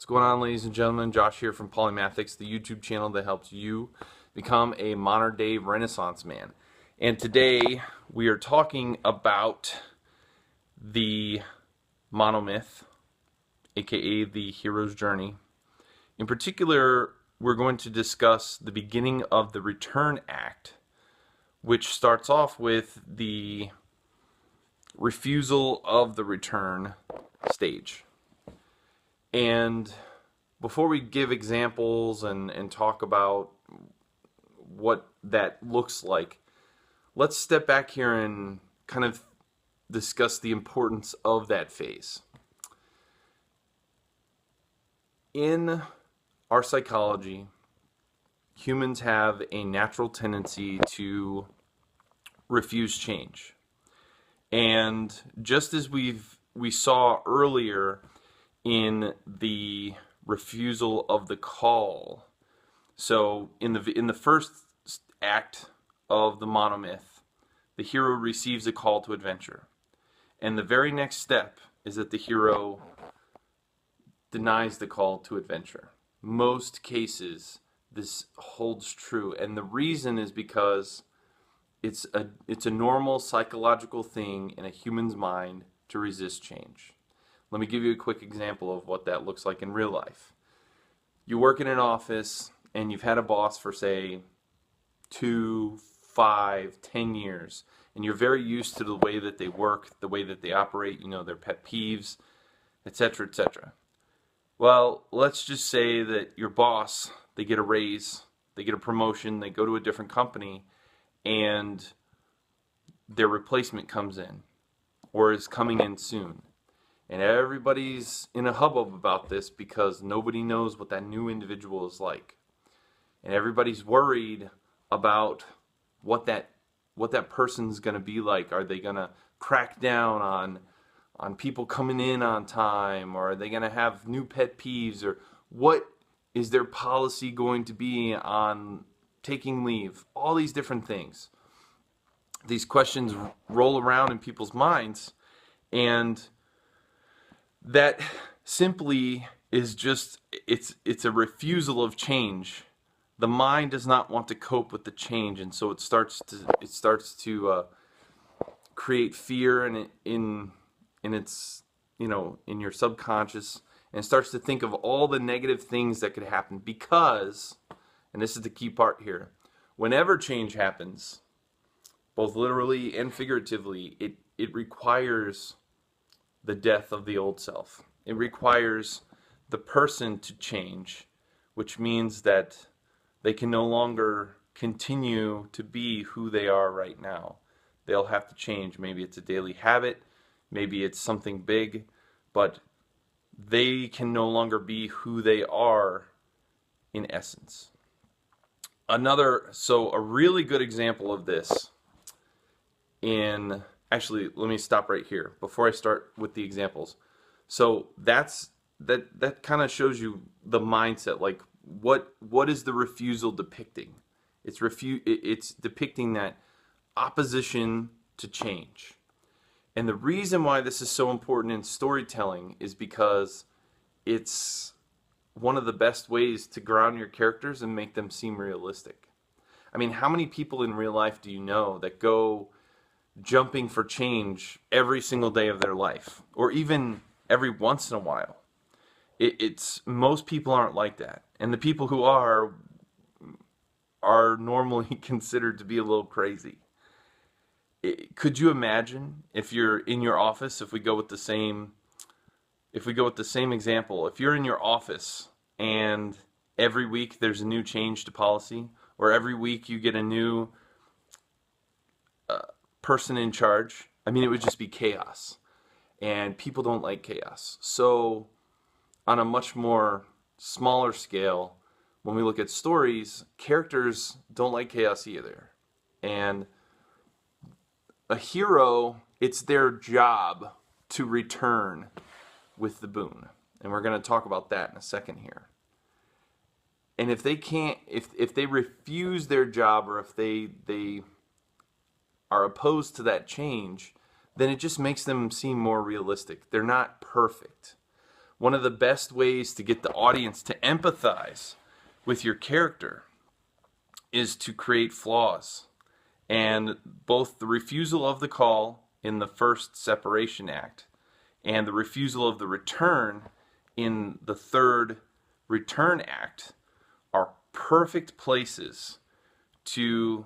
going on, ladies and gentlemen? Josh here from Polymathics, the YouTube channel that helps you become a modern-day Renaissance man. And today we are talking about the Monomyth, aka the hero's journey. In particular, we're going to discuss the beginning of the return act, which starts off with the refusal of the return stage. And before we give examples and talk about what that looks like, let's step back here and kind of discuss the importance of that phase. In our psychology, humans have a natural tendency to refuse change. And just as we saw earlier in the refusal of the call, so in the first act of the Monomyth, the hero receives a call to adventure, and the very next step is that the hero denies the call to adventure. Most cases this holds true, and the reason is because it's a normal psychological thing in a human's mind to resist change. Let me give you a quick example of what that looks like in real life. You work in an office and you've had a boss for, say, 2, 5, 10 years, and you're very used to the way that they work, the way that they operate, you know, their pet peeves, etc., etc. Well, let's just say that your boss, they get a raise, they get a promotion, they go to a different company, and their replacement comes in, or is coming in soon. And everybody's in a hubbub about this because nobody knows what that new individual is like. And everybody's worried about what that person's going to be like. Are they going to crack down on people coming in on time? Or are they going to have new pet peeves? Or what is their policy going to be on taking leave? All these different things. These questions roll around in people's minds, and that simply is just, it's a refusal of change. The mind does not want to cope with the change, and so it starts to create fear in its, you know, in your subconscious, and it starts to think of all the negative things that could happen because, and this is the key part here, whenever change happens, both literally and figuratively, it requires the death of the old self. It requires the person to change, which means that they can no longer continue to be who they are right now. They'll have to change. Maybe it's a daily habit, maybe it's something big, but they can no longer be who they are in essence. So a really good example of this actually, let me stop right here before I start with the examples. So that kind of shows you the mindset, like what is the refusal depicting? It's depicting that opposition to change. And the reason why this is so important in storytelling is because it's one of the best ways to ground your characters and make them seem realistic. I mean, how many people in real life do you know that go jumping for change every single day of their life, or even every once in a while? Most people aren't like that, and the people who are normally considered to be a little crazy. Could you imagine if you're in your office? If we go with the same example, if you're in your office and every week there's a new change to policy, or every week you get a new person in charge, I mean, it would just be chaos. And people don't like chaos. So on a much more smaller scale, when we look at stories, characters don't like chaos either. And a hero, it's their job to return with the boon. And we're going to talk about that in a second here. And if they can't, if they refuse their job, or if they are opposed to that change, then it just makes them seem more realistic. They're not perfect. one of the best ways to get the audience to empathize with your character is to create flaws. And both the refusal of the call in the first separation act and the refusal of the return in the third return act are perfect places to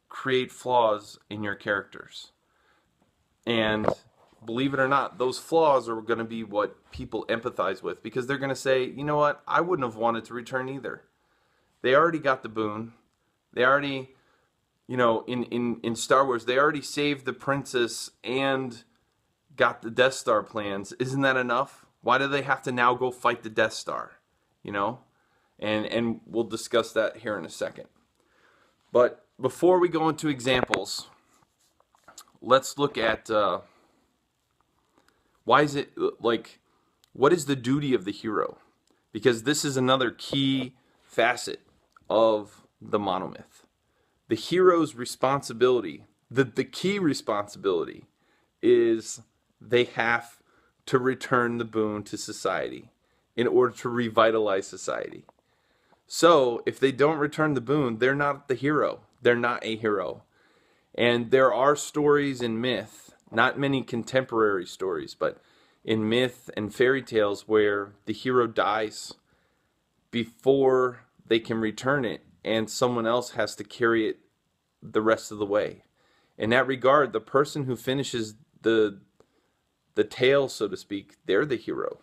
create flaws in your characters. And believe it or not, those flaws are going to be what people empathize with, because they're going to say, you know what, I wouldn't have wanted to return either. They already got the boon. They already, in Star Wars, they already saved the princess and got the Death Star plans. Isn't that enough? Why do they have to now go fight the Death Star? And we'll discuss that here in a second. But before we go into examples, let's look at what is the duty of the hero? Because this is another key facet of the monomyth. The hero's responsibility, the key responsibility, is they have to return the boon to society in order to revitalize society. So if they don't return the boon, they're not the hero. They're not a hero. And there are stories in myth, not many contemporary stories, but in myth and fairy tales where the hero dies before they can return it, and someone else has to carry it the rest of the way. In that regard, the person who finishes the tale, so to speak, they're the hero.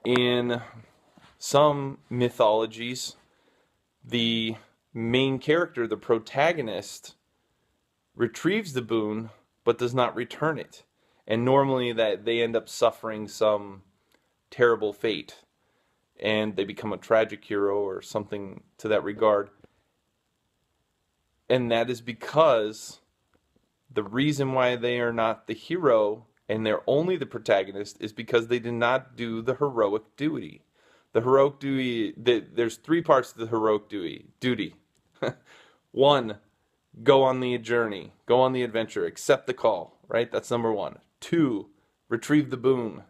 In some mythologies, the main character, the protagonist, retrieves the boon but does not return it. And normally that they end up suffering some terrible fate, and they become a tragic hero or something to that regard. And that is because the reason why they are not the hero and they're only the protagonist is because they did not do the heroic duty. The heroic duty, there's three parts to the heroic duty. 1, go on the journey, go on the adventure, accept the call, right? That's number 1. 2, retrieve the boon.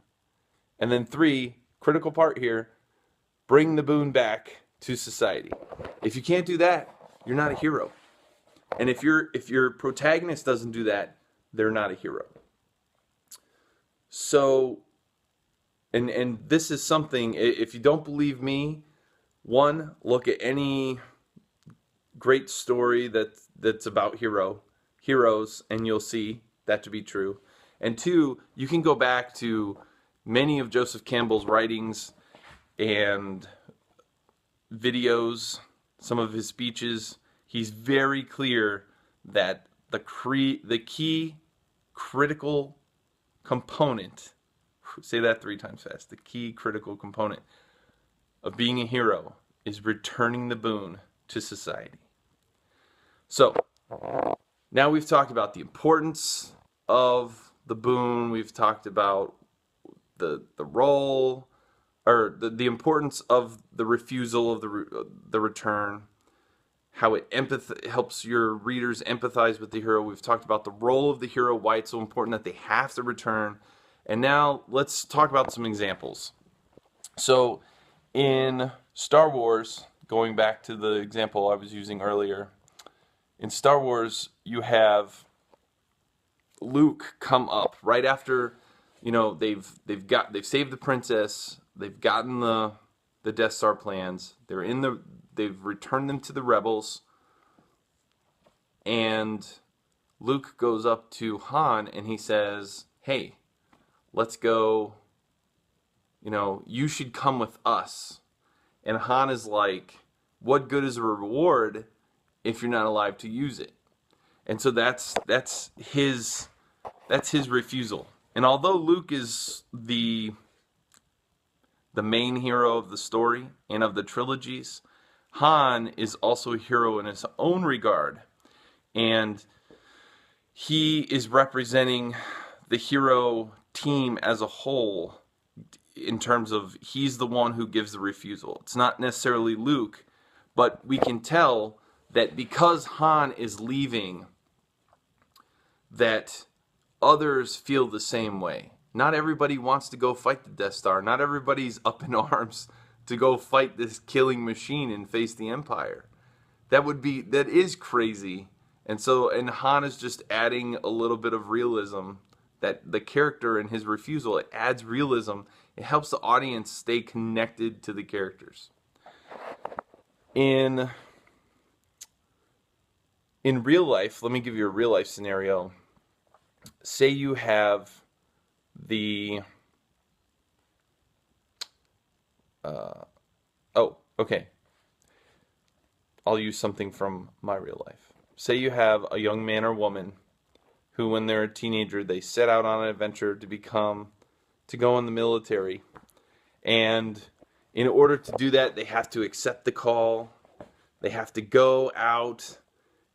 And then 3, critical part here, bring the boon back to society. If you can't do that, you're not a hero. And if your protagonist doesn't do that, they're not a hero. So, and this is something, if you don't believe me, 1, look at any great story that's about heroes, and you'll see that to be true. And 2, you can go back to many of Joseph Campbell's writings and videos, some of his speeches. He's very clear that the key critical component, say that 3 times fast, the key critical component of being a hero is returning the boon to society. So, now we've talked about the importance of the boon, we've talked about the role, or the importance of the refusal of the return, how it helps your readers empathize with the hero. We've talked about the role of the hero, why it's so important that they have to return. And now let's talk about some examples. So in Star Wars, going back to the example I was using earlier, in Star Wars you have Luke come up right after, they've saved the princess, they've gotten the Death Star plans, they've returned them to the rebels, and Luke goes up to Han and he says, hey, let's go, you should come with us. And Han is like, what good is a reward if you're not alive to use it? And so that's his refusal. And although Luke is the main hero of the story and of the trilogies, Han is also a hero in his own regard. And he is representing the hero team as a whole in terms of he's the one who gives the refusal. It's not necessarily Luke, but we can tell that because Han is leaving, that others feel the same way. Not everybody wants to go fight the Death Star. Not everybody's up in arms to go fight this killing machine and face the Empire. That is crazy. And Han is just adding a little bit of realism, that the character and his refusal, it adds realism. It helps the audience stay connected to the characters. In real life, let me give you a real life scenario. Say you have okay. I'll use something from my real life. Say you have a young man or woman who, when they're a teenager, they set out on an adventure to go in the military. And in order to do that, they have to accept the call. They have to go out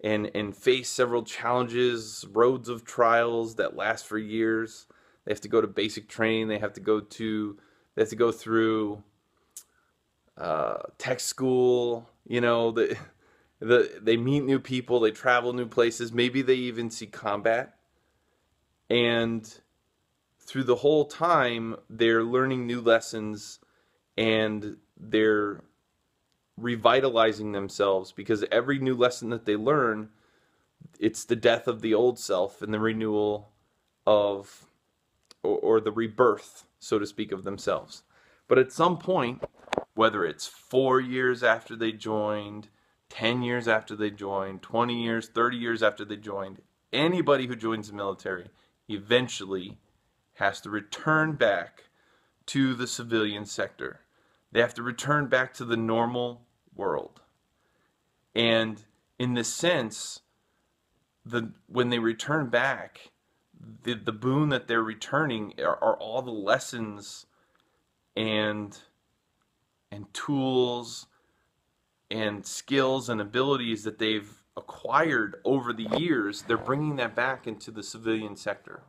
and face several challenges, roads of trials that last for years. They have to go to basic training. They have to go through tech school. They meet new people. They travel new places. Maybe they even see combat. And through the whole time, they're learning new lessons, and they're revitalizing themselves, because every new lesson that they learn, it's the death of the old self and the renewal of, or the rebirth, so to speak, of themselves. But at some point, whether it's 4 years after they joined, 10 years after they joined, 20 years, 30 years after they joined, anybody who joins the military eventually has to return back to the civilian sector. They have to return back to the normal world. And in this sense, when they return back, the boon that they're returning are all the lessons and tools and skills and abilities that they've acquired over the years. They're bringing that back into the civilian sector,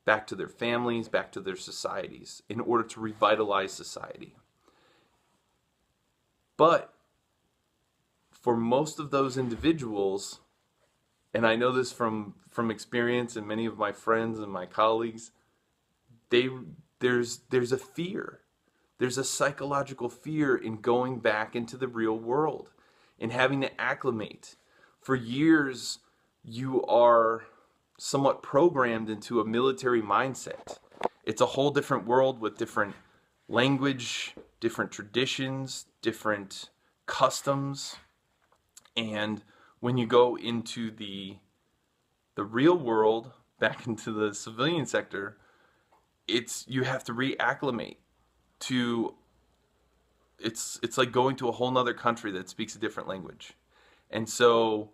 back to their families, back to their societies, in order to revitalize society. But for most of those individuals, and I know this from experience and many of my friends and my colleagues, there's a fear. There's a psychological fear in going back into the real world and having to acclimate. For years, you are somewhat programmed into a military mindset. It's a whole different world with different language, different traditions, different customs. And when you go into the real world, back into the civilian sector, you have to reacclimate to, it's like going to a whole nother country that speaks a different language. And so,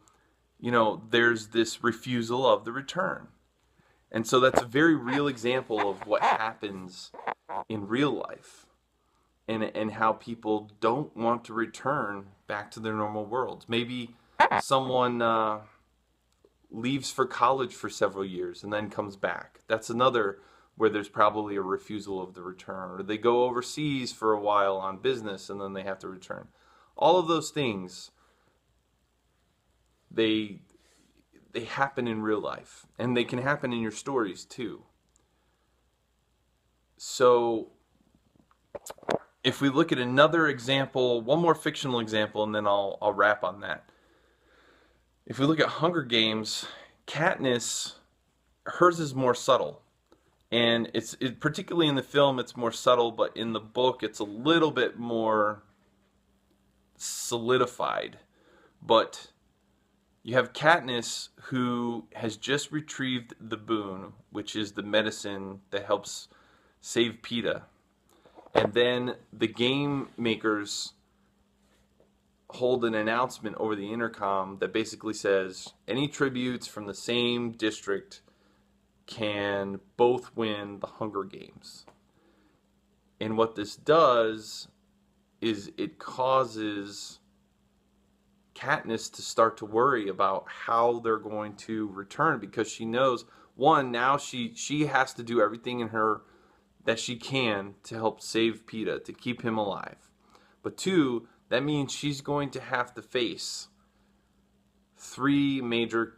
there's this refusal of the return. And so that's a very real example of what happens in real life, and how people don't want to return back to their normal worlds. Maybe someone leaves for college for several years and then comes back. That's another where there's probably a refusal of the return. Or they go overseas for a while on business and then they have to return. All of those things, they happen in real life, and they can happen in your stories too. So if we look at another example, one more fictional example, and then I'll wrap on that. If we look at Hunger Games, Katniss, hers is more subtle. And particularly in the film, it's more subtle, but in the book, it's a little bit more solidified. But you have Katniss, who has just retrieved the boon, which is the medicine that helps save Peeta. And then the game makers hold an announcement over the intercom that basically says any tributes from the same district can both win the Hunger Games. And what this does is it causes Katniss to start to worry about how they're going to return, because she knows, one, now she has to do everything in her that she can to help save Peeta, to keep him alive. But two, that means she's going to have to face three major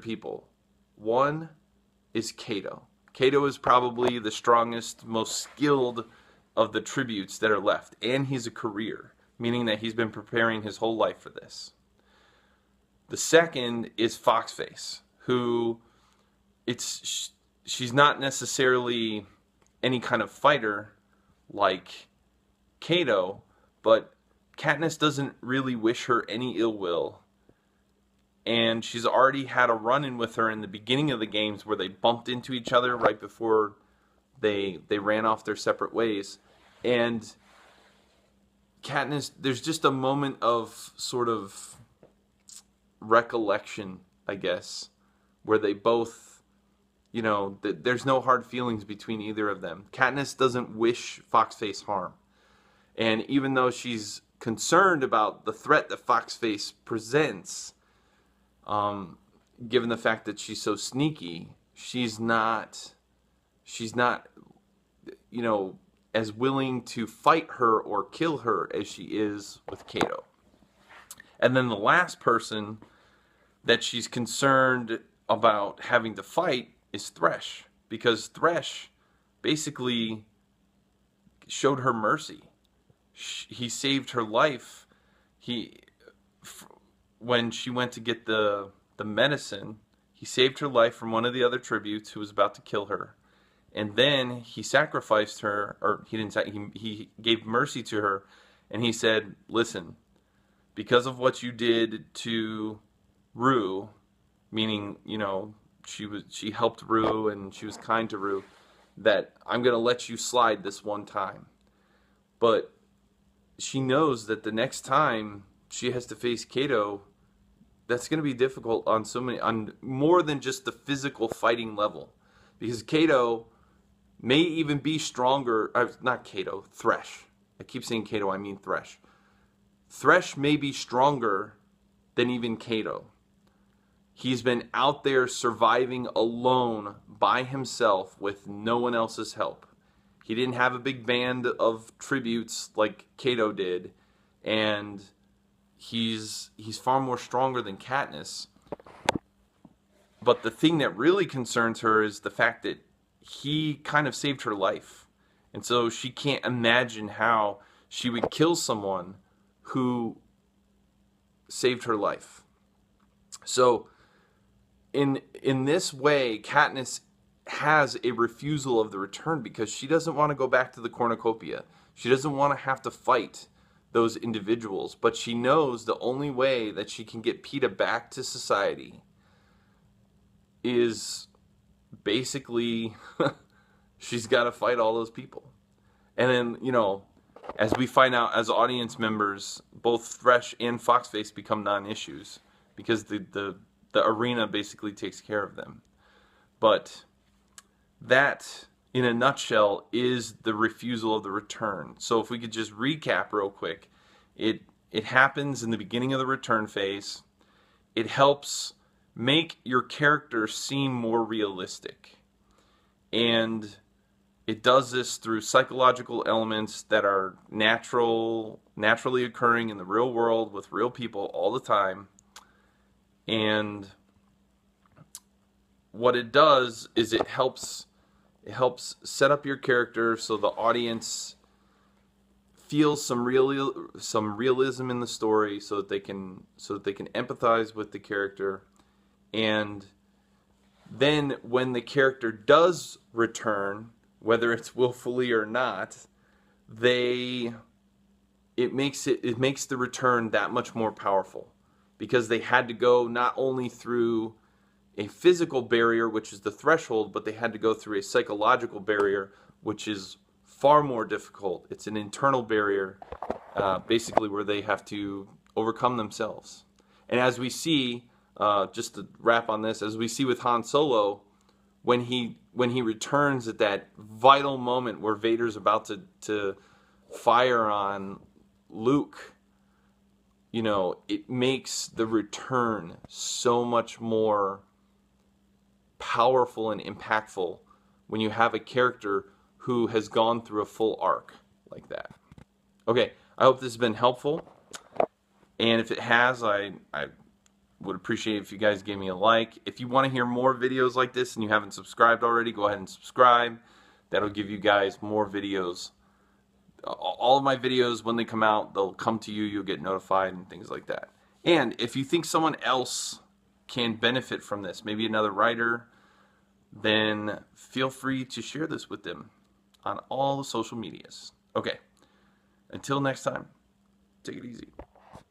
people. One is Cato. Cato is probably the strongest, most skilled of the tributes that are left, and he's a career, meaning that he's been preparing his whole life for this. The second is Foxface, who she's not necessarily any kind of fighter like Cato, but Katniss doesn't really wish her any ill will. And she's already had a run-in with her in the beginning of the games where they bumped into each other right before they ran off their separate ways. And Katniss, there's just a moment of sort of recollection, I guess, where they both, there's no hard feelings between either of them. Katniss doesn't wish Foxface harm. And even though she's concerned about the threat that Foxface presents, given the fact that she's so sneaky, she's not, as willing to fight her or kill her as she is with Cato. And then the last person that she's concerned about having to fight is Thresh, because Thresh basically showed her mercy. He saved her life. When she went to get the medicine, he saved her life from one of the other tributes who was about to kill her. And then he sacrificed her, or he gave mercy to her, and he said, listen, because of what you did to Rue, meaning, she helped Rue and she was kind to Rue, that I'm going to let you slide this one time. But she knows that the next time she has to face Cato, that's going to be difficult on more than just the physical fighting level. Because Cato may even be stronger, not Cato, Thresh. I keep saying Cato, I mean Thresh. Thresh may be stronger than even Cato. He's been out there surviving alone by himself with no one else's help. He didn't have a big band of tributes like Cato did, and he's far more stronger than Katniss. But the thing that really concerns her is the fact that he kind of saved her life. And so she can't imagine how she would kill someone who saved her life. So in this way, Katniss has a refusal of the return because she doesn't want to go back to the cornucopia. She doesn't want to have to fight those individuals, but she knows the only way that she can get Peeta back to society is basically she's got to fight all those people. And then, as we find out as audience members, both Thresh and Foxface become non-issues because the arena basically takes care of them. But that, in a nutshell, is the refusal of the return. So if we could just recap real quick, it happens in the beginning of the return phase. It helps make your character seem more realistic. And it does this through psychological elements that are naturally occurring in the real world with real people all the time. And what it does is it helps set up your character so the audience feels some realism in the story, so that they can empathize with the character. And then when the character does return, whether it's willfully or not, it makes the return that much more powerful, because they had to go not only through a physical barrier, which is the threshold, but they had to go through a psychological barrier, which is far more difficult. It's an internal barrier, basically, where they have to overcome themselves. And as we see, just to wrap on this, as we see with Han Solo, when he returns at that vital moment where Vader's about to fire on Luke, it makes the return so much more powerful and impactful when you have a character who has gone through a full arc like that. Okay, I hope this has been helpful, and if it has, I Would appreciate if you guys gave me a like. If you want to hear more videos like this and you haven't subscribed already, go ahead and subscribe. That'll give you guys more videos. All of my videos, when they come out, they'll come to you. You'll get notified and things like that. And if you think someone else can benefit from this, maybe another writer, then feel free to share this with them on all the social medias. Okay, until next time, take it easy.